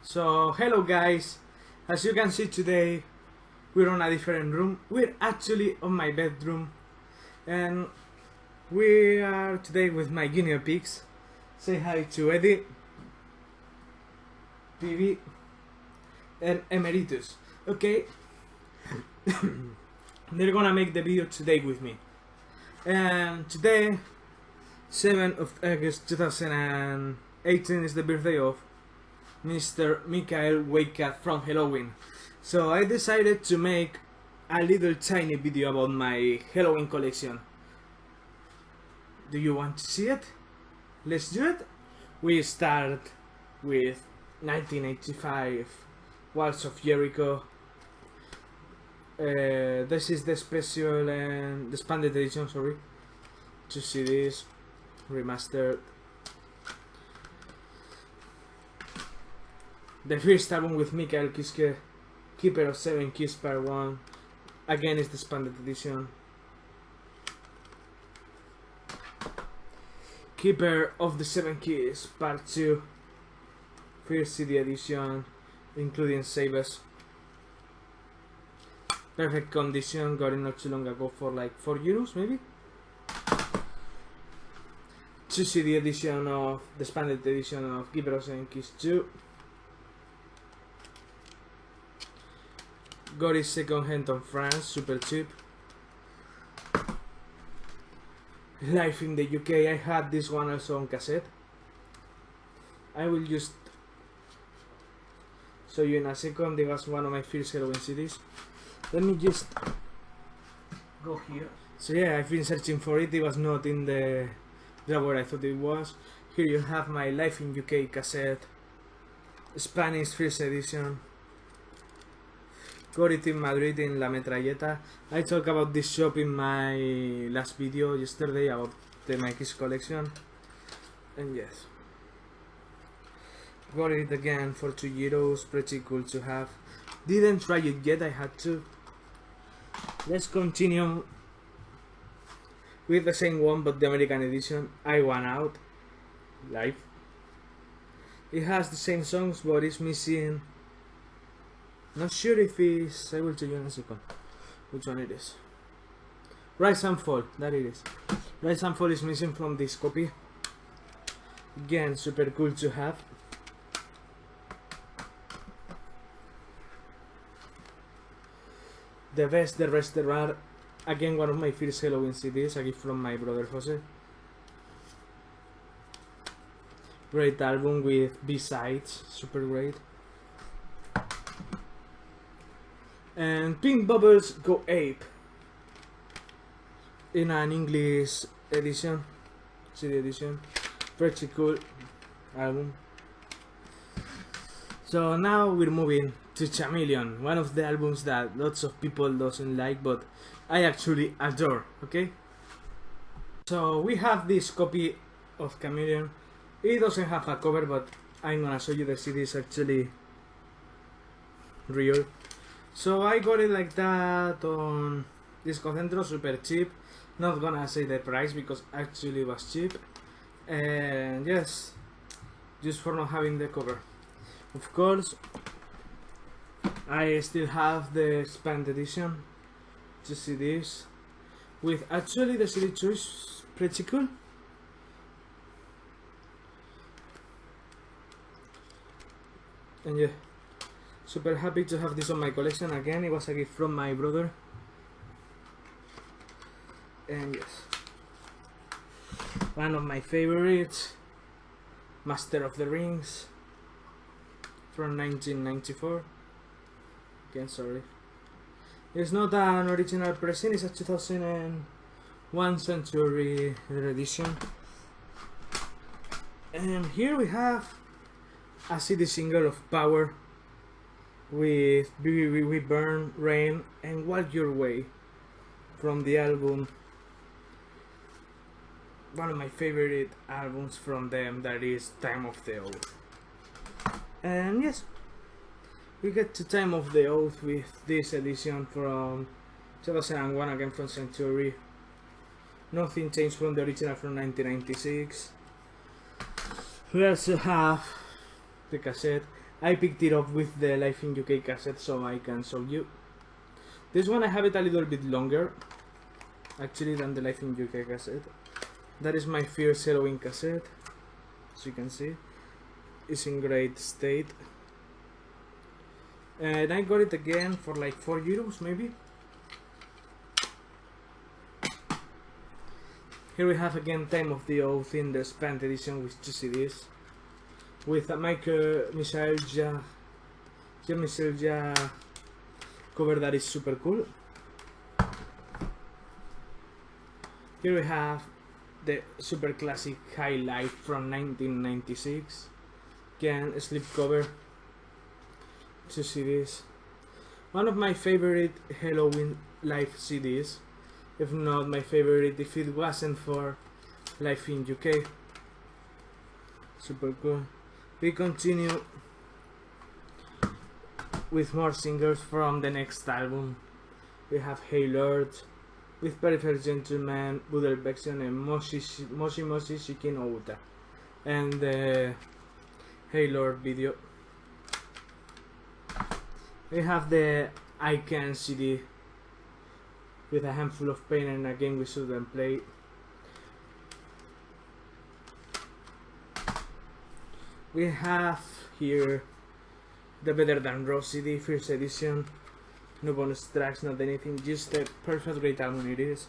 So hello guys, as you can see today we're on a different room. We're actually on my bedroom and we are today with my guinea pigs. Say hi to Eddie, Vivi and Emeritus. Okay, they're gonna make the video today with me. And today 7th of August 2018 is the birthday of Mr. Michael Wakecat from Helloween. So I decided to make a little tiny video about my Helloween collection. Do you want to see it? Let's do it. We start with 1985 Walls of Jericho. This is the special and the expanded edition, sorry. To see this remastered. The first album with Mikael Kiske, Keeper of 7 Keys Part 1, again is the expanded edition. Keeper of the 7 Keys Part 2, first CD edition, including saves. Perfect condition, got it not too long ago for like €4 maybe. 2 CD edition of the expanded edition of Keeper of 7 Keys 2. Got it second hand on France, super cheap. Live in the UK, I had this one also on cassette. I will just show you in a second. It was one of my first Helloween CDs. Let me just go here. So yeah, I've been searching for it. It was not in the drawer I thought it was. Here you have my Live in UK cassette, Spanish first edition. Got it in Madrid in La Metralleta. I talked about this shop in my last video yesterday about the Mikey's collection. And yes, got it again for €2. Pretty cool to have. Didn't try it yet, I had to. Let's continue with the same one but the American edition. I Want Out live. It has the same songs but it's missing. Not sure if it's, I will tell you in a second which one it is. Rise and Fall, that it is. Rise and Fall is missing from this copy. Again, super cool to have. The Best, the Rest, there are. Again, one of my first Helloween CDs, a gift from my brother Jose. Great album with B-sides, super great. And Pink Bubbles Go Ape in an English edition, CD edition. Pretty cool album. So now we're moving to Chameleon, one of the albums that lots of people doesn't like but I actually adore, okay? So we have this copy of Chameleon. It doesn't have a cover but I'm gonna show you the CD is actually real. So I got it like that on Disco Centro, super cheap. Not gonna say the price because actually it was cheap. And yes, just for not having the cover. Of course, I still have the expanded edition to see this. With actually the CD choice pretty cool. And yeah. Super happy to have this on my collection again. It was a gift from my brother. And yes, one of my favorites, Master of the Rings from 1994. Again, sorry. It's not an original pressing, it's a 2001 Century edition. And here we have a CD single of Power with We Burn, Rain and Walk Your Way from the album, one of my favorite albums from them, that is Time of the Oath. And yes, we get to Time of the Oath with this edition from 2001, again from Century. Nothing changed from the original from 1996. We also have the cassette. I picked it up with the Life in UK cassette, so I can show you. This one I have it a little bit longer, actually, than the Life in UK cassette. That is my first Helloween cassette, as you can see. It's in great state. And I got it again for like 4 euros maybe. Here we have again Time of the Oath in the Spent edition with 2 CDs. With a Jean-Michel Jarre cover that is super cool. Here we have the super classic Highlight from 1996. Again, a slipcover, 2 CDs. One of my favorite Helloween live CDs, if not my favorite if it wasn't for Life in UK. Super cool. We continue with more singers from the next album. We have Hey Lord with Peripheral Gentleman, Budelbexion and Moshi Shikin Outa, and the Hey Lord video. We have the I Can CD with a handful of pain and a game we shouldn't play. We have here the Better Than Raw CD, first edition. No bonus tracks, not anything, just a perfect great album it is.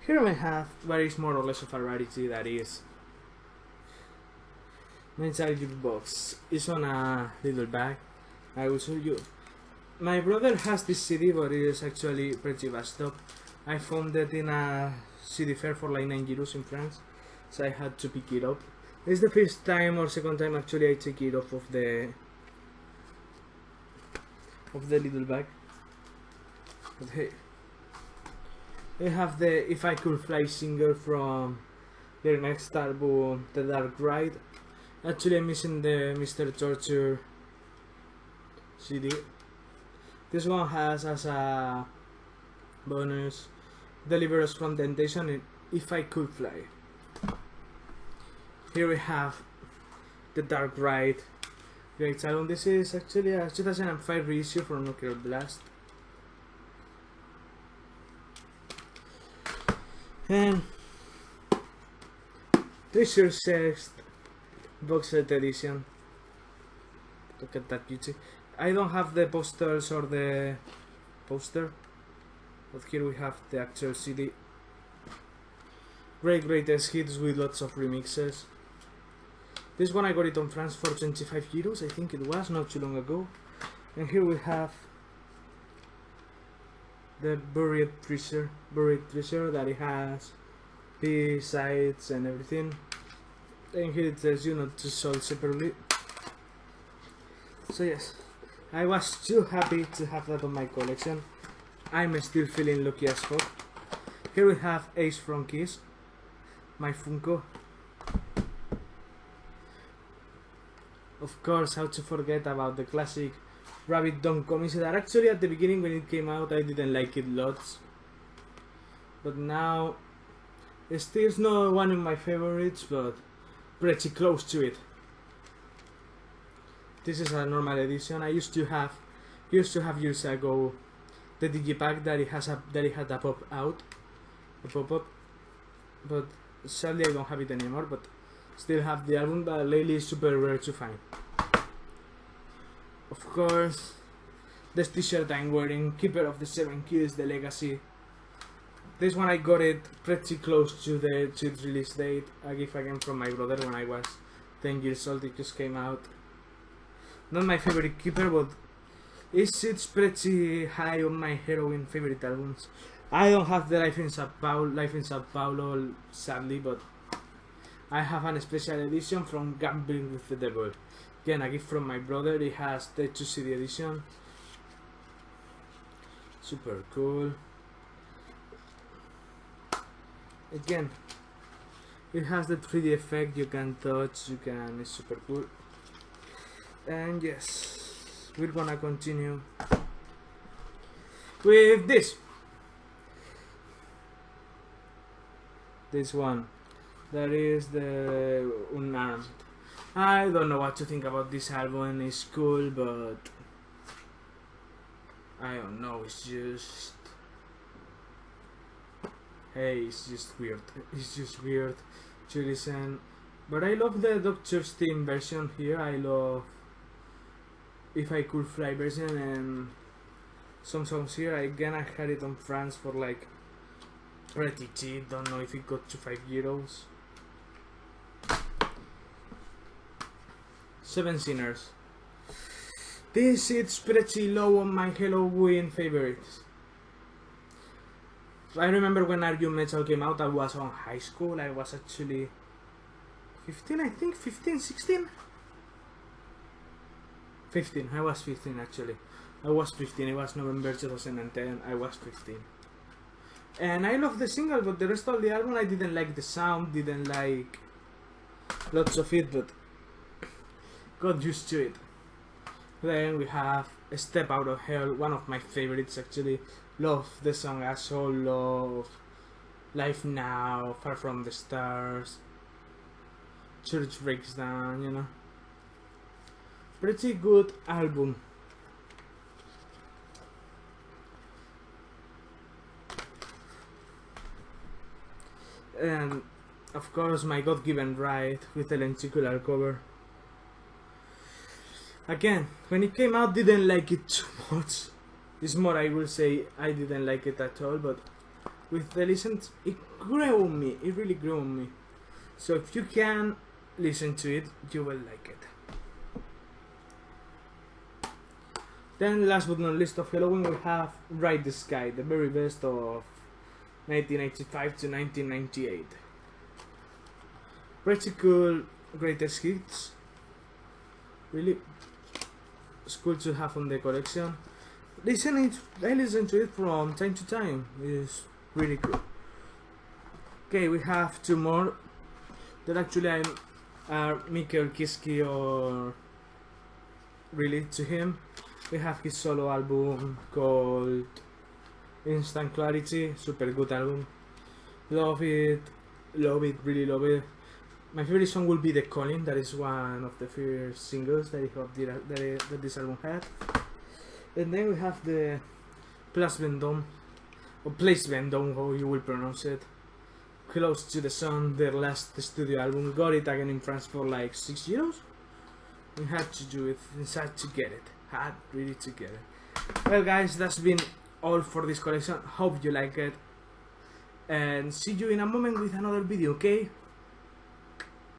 Here we have what is more or less of a rarity, that is Untitled box. It's on a little bag. I will show you. My brother has this CD, but it is actually pretty messed up. I found it in a CD fair for like 9 euros in France, so I had to pick it up. It's the first time or second time actually I take it off of the little bag. But hey, we have the If I Could Fly single from their next album, The Dark Ride. Actually I'm missing the Mr. Torture CD. This one has as a bonus Deliver Us from Temptation and If I Could Fly. Here we have The Dark Ride. Great album. This is actually a 2005 reissue from Nuclear Blast. And Treasure Chest box set edition. Look at that beauty. I don't have the posters or the poster, but here we have the actual CD. Greatest hits with lots of remixes. This one I got it on France for 25 euros, I think it was, not too long ago. And here we have the Buried Treasure that it has B-sides and everything. And here it tells you not to sold separately. So yes, I was too happy to have that on my collection. I'm still feeling lucky as fuck. Here we have Ace from Kiss, my Funko. Of course, how to forget about the classic Rabbit Dog comics that actually at the beginning when it came out I didn't like it lots. But now, it's still not one of my favorites, but pretty close to it. This is a normal edition. I used to have years ago the digipack that it had a pop-up, but sadly I don't have it anymore. But still have the album, but lately it's super rare to find. Of course, this t-shirt I'm wearing, Keeper of the Seven Keys, The Legacy. This one I got it pretty close to its release date. A gift again from my brother when I was 10 years old. It just came out. Not my favorite Keeper, but it sits pretty high on my Helloween favorite albums. I don't have the Life in Sao Paulo, sadly, but I have a special edition from Gambling with the Devil. Again, a gift from my brother. It has the 2 CD edition. Super cool. Again, it has the 3D effect. You can touch. It's super cool. And yes, we're gonna continue with this one. That is the Unarmed. I don't know what to think about this album. It's cool, but I don't know. It's just, hey, it's just weird. It's just weird to listen. But I love the Doctor's Theme version here. I love If I Could Fly version, and some songs here. Again, I had it on France for like pretty cheap. Don't know if it got to €5. Seven Sinners. This is pretty low on my Helloween favorites. I remember when Argue Metal came out, I was on high school. I was actually 15, I think, 15, 16? 15, I was 15 actually. I was 15, it was November 2010, I was 15. And I love the single, but the rest of the album I didn't like the sound, didn't like lots of it, but got used to it. Then we have A Step Out of Hell, one of my favorites actually. Love the song Asshole, love Life Now, Far From the Stars, Church Breaks Down, you know. Pretty good album. And of course my God Given Right with the lenticular cover. Again, when it came out, didn't like it too much. It's more, I will say, I didn't like it at all, but with the listens, it grew on me. It really grew on me. So if you can listen to it, you will like it. Then last but not least of Helloween, we have Ride the Sky, the very best of 1985 to 1998. Pretty cool, greatest hits. Really, it's cool to have on the collection. I listen to it from time to time. It's really cool. Okay, we have two more that actually are Mikkel Kiski or related to him. We have his solo album called Instant Clarity, super good album. Love it, really love it. My favorite song will be The Calling, that is one of the first singles that this album had. And then we have the Place Vendôme, or Place Vendôme, how you will pronounce it. Close to the Sun, their last studio album. Got it again in France for like €6. We had to do it, had to get it. Had really to get it. Well guys, that's been all for this collection. Hope you like it. And see you in a moment with another video, okay?